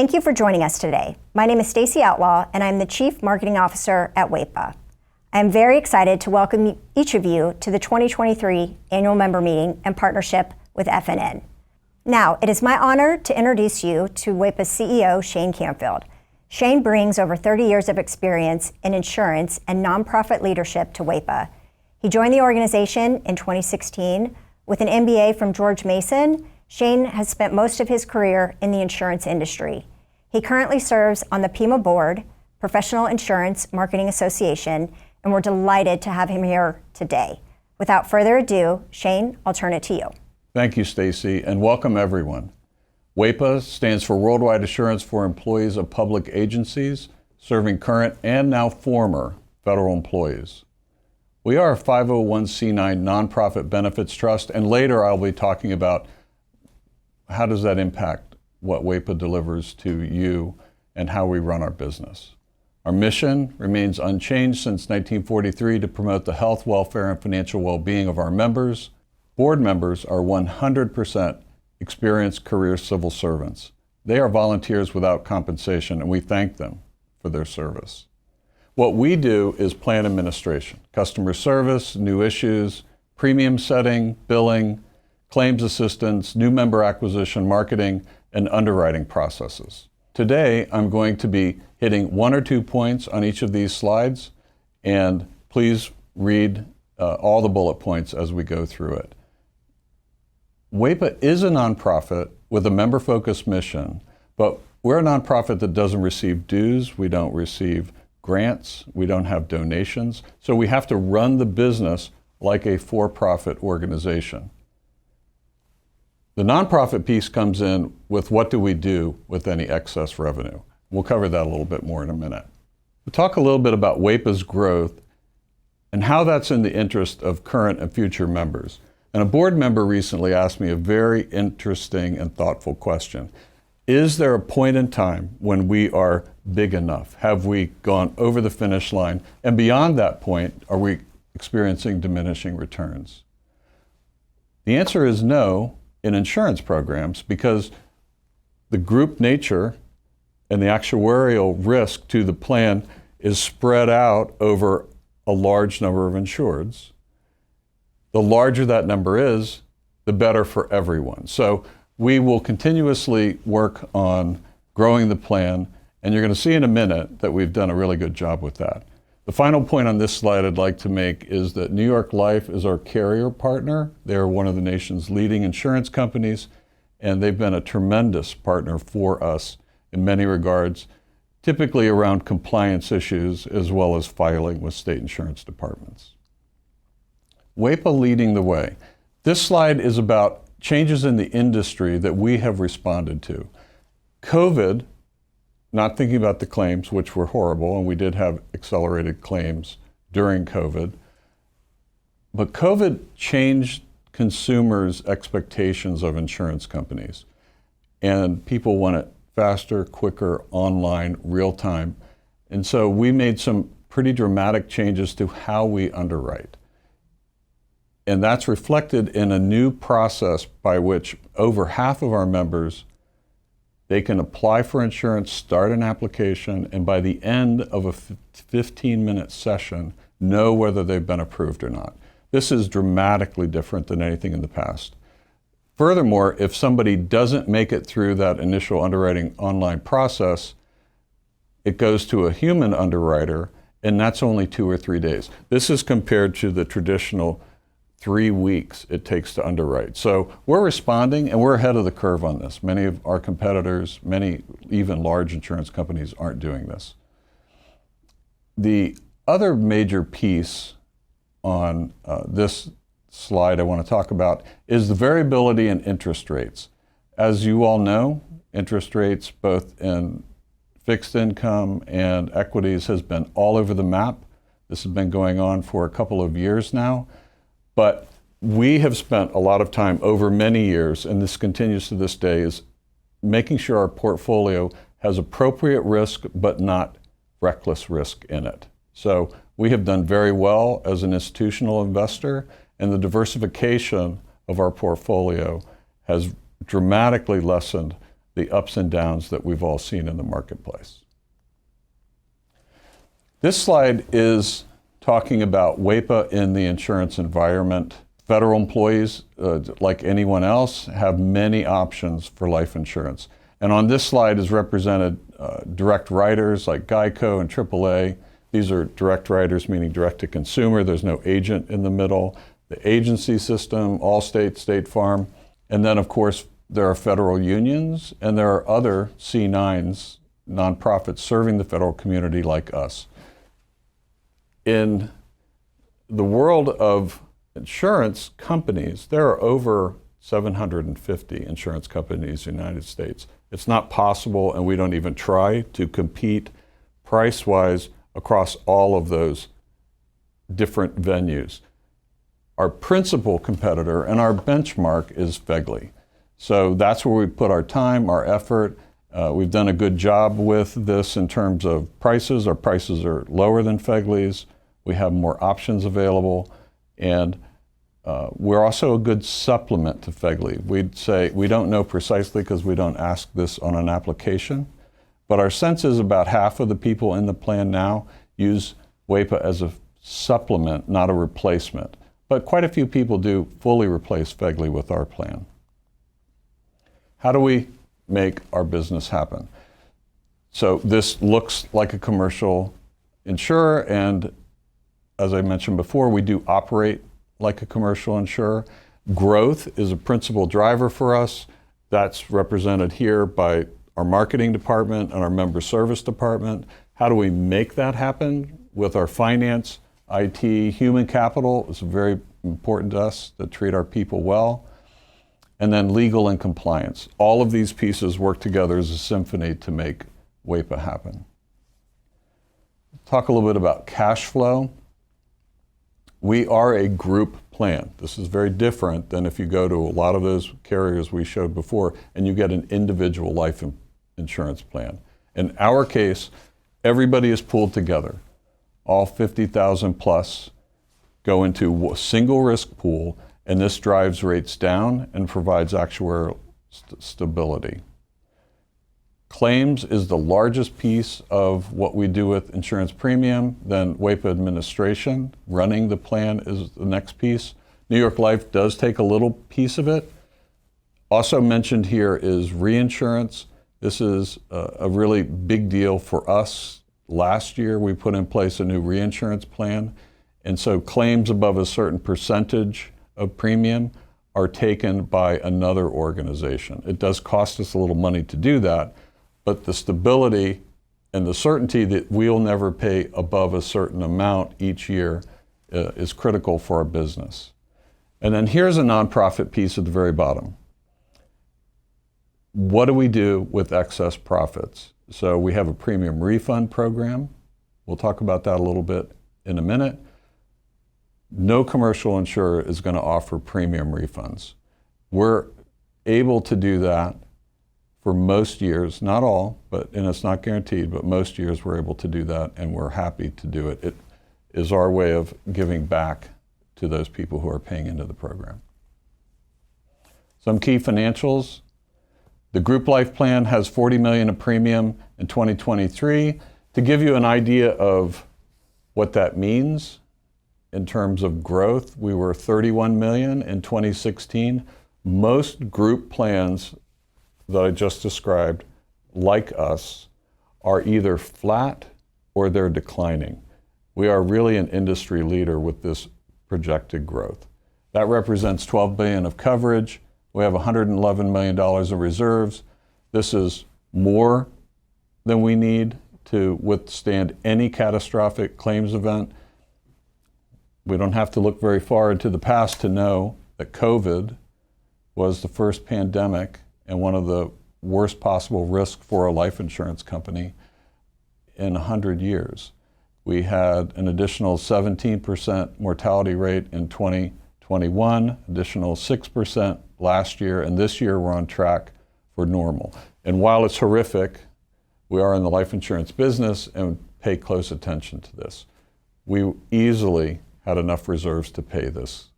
Thank you for joining us today. My name is Stacy Outlaw, and I'm the Chief Marketing Officer at WAEPA. I am very excited to welcome each of you to the 2023 Annual Member Meeting in partnership with FNN. Now, it is my honor to introduce you to WAEPA CEO Shane Canfield. Shane brings over 30 years of experience in insurance and nonprofit leadership to WAEPA. He joined the organization in 2016 with an MBA from George Mason. Shane has spent most of his career in the insurance industry. He currently serves on the PIMA board, Professional Insurance Marketing Association, and we're delighted to have him here today. Without further ado, Shane, I'll turn it to you. Thank you, Stacy, and welcome everyone. WAEPA stands for Worldwide Assurance for Employees of Public Agencies, serving current and now former federal employees. We are a 501c9 nonprofit benefits trust, and later I'll be talking about how does that impact what WAEPA delivers to you and how we run our business. Our mission remains unchanged since 1943 to promote the health, welfare, and financial well-being of our members. Board members are 100% experienced career civil servants. They are volunteers without compensation, and we thank them for their service. What we do is plan administration, customer service, new issues, premium setting, billing, claims assistance, new member acquisition, marketing, and underwriting processes. Today, I'm going to be hitting 1 or 2 points on each of these slides, and please read all the bullet points as we go through it. WAEPA is a nonprofit with a member-focused mission, but we're a nonprofit that doesn't receive dues, we don't receive grants, we don't have donations, so we have to run the business like a for-profit organization. The nonprofit piece comes in with what do we do with any excess revenue. We'll cover that a little bit more in a minute. We'll talk a little bit about WAEPA's growth and how that's in the interest of current and future members. And a board member recently asked me a very interesting and thoughtful question. Is there a point in time when we are big enough? Have we gone over the finish line? And beyond that point, are we experiencing diminishing returns? The answer is no in insurance programs, because the group nature and the actuarial risk to the plan is spread out over a large number of insureds. The larger that number is, the better for everyone. So we will continuously work on growing the plan, and you're going to see in a minute that we've done a really good job with that. The final point on this slide I'd like to make is that New York Life is our carrier partner. They're one of the nation's leading insurance companies, and they've been a tremendous partner for us in many regards, typically around compliance issues as well as filing with state insurance departments. WAEPA leading the way. This slide is about changes in the industry that we have responded to. COVID, not thinking about the claims, which were horrible, and we did have accelerated claims during COVID, but COVID changed consumers' expectations of insurance companies. And people want it faster, quicker, online, real time. And so we made some pretty dramatic changes to how we underwrite. And that's reflected in a new process by which over half of our members, they can apply for insurance, start an application, and by the end of a 15-minute session, know whether they've been approved or not. This is dramatically different than anything in the past. Furthermore, if somebody doesn't make it through that initial underwriting online process, it goes to a human underwriter, and that's only 2 or 3 days. This is compared to the traditional 3 weeks it takes to underwrite. So we're responding, and we're ahead of the curve on this. Many of our competitors, many even large insurance companies aren't doing this. The other major piece on this slide I want to talk about is the variability in interest rates. As you all know, interest rates both in fixed income and equities has been all over the map. This has been going on for a couple of years now. But we have spent a lot of time over many years, and this continues to this day, is making sure our portfolio has appropriate risk but not reckless risk in it. So we have done very well as an institutional investor, and the diversification of our portfolio has dramatically lessened the the ups and downs that we've all seen in the marketplace. This slide is talking about WAEPA in the insurance environment. Federal employees, like anyone else, have many options for life insurance. And on this slide is represented direct writers like Geico and AAA. These are direct writers, meaning direct to consumer. There's no agent in the middle. The agency system, Allstate, State Farm. And then, of course, there are federal unions, and there are other C9s, nonprofits serving the federal community like us. In the world of insurance companies, there are over 750 insurance companies in the United States. It's not possible, and we don't even try to compete price-wise across all of those different venues. Our principal competitor and our benchmark is FEGLI. So that's where we put our time, our effort. We've done a good job with this in terms of prices. Our prices are lower than FEGLI's. We have more options available. And we're also a good supplement to FEGLI. We'd say, we don't know precisely because we don't ask this on an application, but our sense is about half of the people in the plan now use WAEPA as a supplement, not a replacement. But quite a few people do fully replace FEGLI with our plan. How do we make our business happen? So this looks like a commercial insurer, and as I mentioned before, we do operate like a commercial insurer. Growth is a principal driver for us. That's represented here by our marketing department and our member service department. How do we make that happen? With our finance, IT, human capital is very important to us to treat our people well. And then legal and compliance. All of these pieces work together as a symphony to make WAEPA happen. Talk a little bit about cash flow. We are a group plan. This is very different than if you go to a lot of those carriers we showed before and you get an individual life insurance plan. In our case, everybody is pooled together. All 50,000 plus go into a single risk pool, and this drives rates down and provides actuarial stability. Claims is the largest piece of what we do with insurance premium. Then WAEPA administration, running the plan, is the next piece. New York Life does take a little piece of it. Also mentioned here is reinsurance. This is a really big deal for us. Last year we put in place a new reinsurance plan, and so claims above a certain percentage of premium are taken by another organization. It does cost us a little money to do that, but the stability and the certainty that we'll never pay above a certain amount each year is critical for our business. And then here's a nonprofit piece at the very bottom. What do we do with excess profits? So we have a premium refund program. We'll talk about that a little bit in a minute. No commercial insurer is going to offer premium refunds. We're able to do that for most years, not all, and it's not guaranteed, but most years we're able to do that, and we're happy to do it. It is our way of giving back to those people who are paying into the program. Some key financials. The group life plan has $40 million of premium in 2023. To give you an idea of what that means in terms of growth, we were $31 million in 2016. Most group plans that I just described, like us, are either flat or they're declining. We are really an industry leader with this projected growth. That represents $12 billion of coverage. We have $111 million of reserves. This is more than we need to withstand any catastrophic claims event. We don't have to look very far into the past to know that COVID was the first pandemic and one of the worst possible risks for a life insurance company in 100 years. We had an additional 17% mortality rate in 2021, additional 6% last year, and this year we're on track for normal. And while it's horrific, we are in the life insurance business and pay close attention to this. We easily had enough reserves to pay this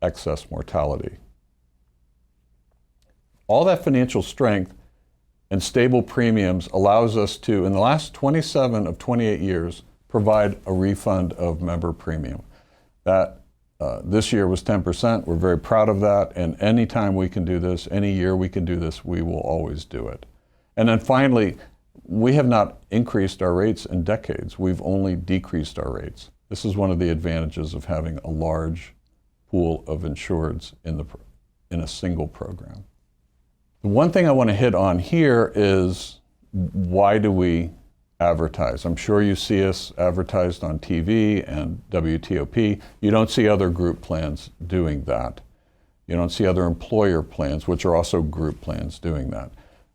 excess mortality. All that financial strength and stable premiums allows us to, in the last 27 of 28 years, provide a refund of member premium. That this year was 10%. We're very proud of that, and anytime we can do this, any year we can do this, we will always do it. And then finally, we have not increased our rates in decades. We've only decreased our rates. This is one of the advantages of having a large pool of insureds in a single program. The one thing I want to hit on here is, why do we advertise? I'm sure you see us advertised on TV and WTOP. You don't see other group plans doing that. You don't see other employer plans, which are also group plans, doing that.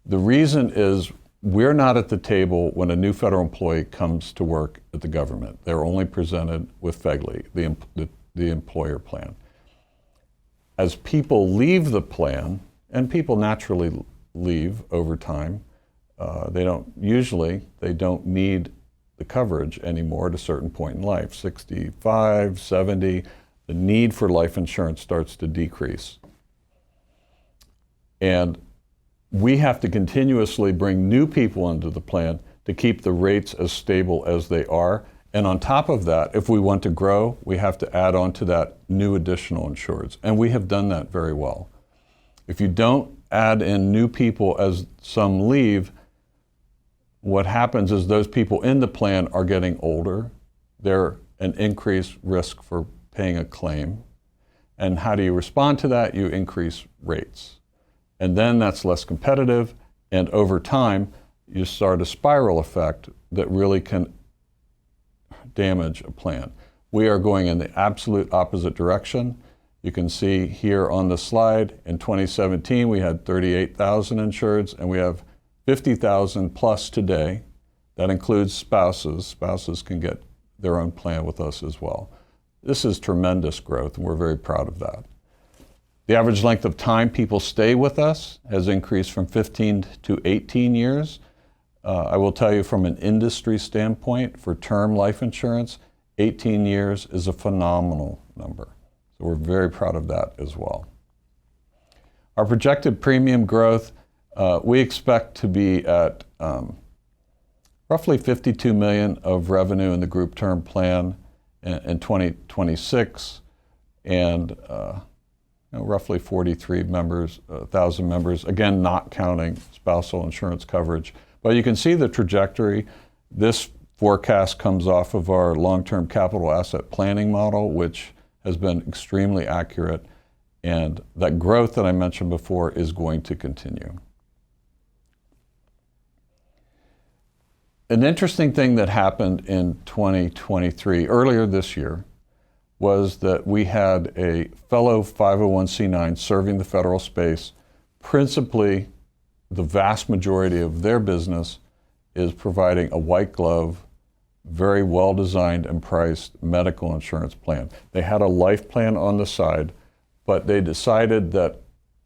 The reason is, we're not at the table when a new federal employee comes to work at the government. They're only presented with FEGLI, the employer plan. As people leave the plan, and people naturally leave over time, they don't need the coverage anymore at a certain point in life. 65, 70, the need for life insurance starts to decrease. And we have to continuously bring new people into the plan to keep the rates as stable as they are. And on top of that, if we want to grow, we have to add on to that new additional insureds. And we have done that very well. If you don't add in new people as some leave, what happens is those people in the plan are getting older. They're an increased risk for paying a claim. And how do you respond to that? You increase rates. And then that's less competitive, and over time, you start a spiral effect that really can damage a plan. We are going in the absolute opposite direction. You can see here on the slide, in 2017, we had 38,000 insureds, and we have 50,000 plus today. That includes spouses. Spouses can get their own plan with us as well. This is tremendous growth, and we're very proud of that. The average length of time people stay with us has increased from 15 to 18 years. I will tell you, from an industry standpoint, for term life insurance, 18 years is a phenomenal number. So we're very proud of that as well. Our projected premium growth, we expect to be at roughly $52 million of revenue in the group term plan in 2026, and roughly 43,000 members, again, not counting spousal insurance coverage. But you can see the trajectory. This forecast comes off of our long-term capital asset planning model, which has been extremely accurate, and that growth that I mentioned before is going to continue. An interesting thing that happened in 2023, earlier this year, was that we had a fellow 501c9 serving the federal space. Principally, the vast majority of their business is providing a white glove, very well designed and priced medical insurance plan. They had a life plan on the side, but they decided that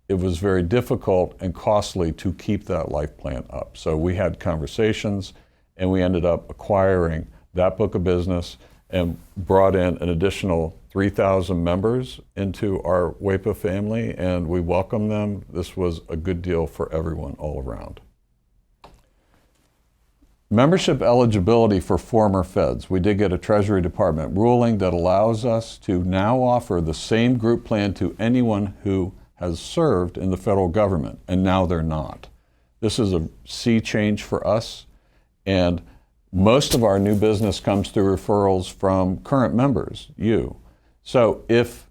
it was very difficult and costly to keep that life plan up. So we had conversations, and we ended up acquiring that book of business and brought in an additional 3,000 members into our WAEPA family, and we welcome them. This was a good deal for everyone all around. Membership eligibility for former feds. We did get a Treasury Department ruling that allows us to now offer the same group plan to anyone who has served in the federal government, and now they're not. This is a sea change for us, and most of our new business comes through referrals from current members, you. So if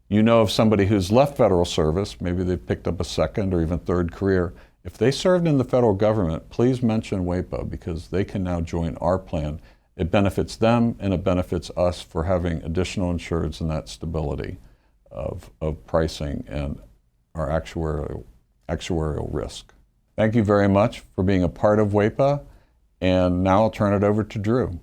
you know of somebody who's left federal service, maybe they've picked up a second or even third career, if they served in the federal government, please mention WAEPA, because they can now join our plan. It benefits them and it benefits us for having additional insureds and that stability of pricing and our actuarial risk. Thank you very much for being a part of WAEPA. And now I'll turn it over to Drew.